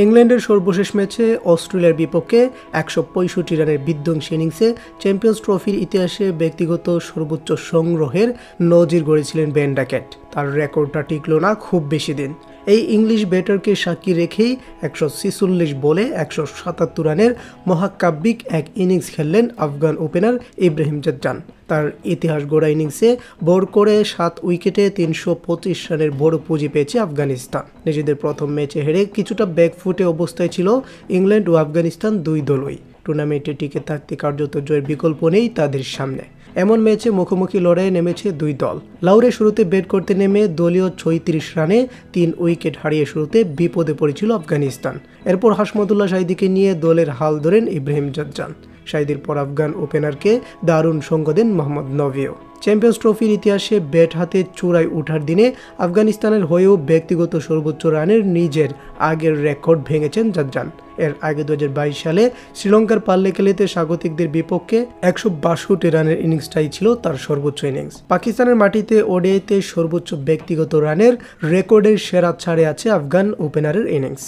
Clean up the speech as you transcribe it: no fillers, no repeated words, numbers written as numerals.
ইংল্যান্ডের সর্বশেষ ম্যাচে অস্ট্রেলিয়ার বিপক্ষে ১৬৫ রানের বিধ্বংসী ইনিংসে চ্যাম্পিয়ন্স ট্রফির ইতিহাসে ব্যক্তিগত সর্বোচ্চ সংগ্রহের নজির গড়েছিলেন বেন ড্যাকেট। তার রেকর্ডটা টিকল না খুব বেশি দিন। এই ইংলিশ ব্যাটারকে সাক্ষী রেখেই ১৪৬ বলে ১৭৭ রানের মহাকাব্যিক এক ইনিংস খেললেন আফগান ওপেনার ইব্রাহিম জাজ্জান। তার ইতিহাস গড়া ইনিংসে বড় করে ৭ উইকেটে ৩২৫ রানের বড় পুঁজি পেয়েছে আফগানিস্তান। নিজেদের প্রথম ম্যাচে হেরে কিছুটা ব্যাকফুটে অবস্থায় ছিল ইংল্যান্ড ও আফগানিস্তান দুই দলই। টুর্নামেন্টে টিকে থাকতে কার্যত জয়ের বিকল্প নেই তাদের সামনে। এমন ম্যাচে মুখোমুখি লড়াইয়ে নেমেছে দুই দল। লাহোরে শুরুতে ব্যাট করতে নেমে দলীয় ৩৬ রানে ৩ উইকেট হারিয়ে শুরুতে বিপদে পড়েছিল আফগানিস্তান। এরপর হাশমতুল্লাহ শাহিদীকে নিয়ে দলের হাল ধরেন ইব্রাহিম জাজ্জান। শাহিদীর পর আফগান ওপেনারকে দারুণ সঙ্গ দেন মোহাম্মদ নবিও। চ্যাম্পিয়ন্স ট্রফির ইতিহাসে ব্যাট হাতে চূড়ায় ওঠার দিনে আফগানিস্তানের হয়েও ব্যক্তিগত সর্বোচ্চ রানের নিজের আগের রেকর্ড ভেঙেছেন জাজ্জান। এর আগে ২০২২ সালে শ্রীলঙ্কার পাল্লেকেলেতে স্বাগতিকদের বিপক্ষে ১৬২ রানের ইনিংসটাই ছিল তার সর্বোচ্চ ইনিংস। পাকিস্তানের মাটিতে ওডিআইতে সর্বোচ্চ ব্যক্তিগত রানের রেকর্ডের সেরা ছাড়ে আছে আফগান ওপেনারের ইনিংস।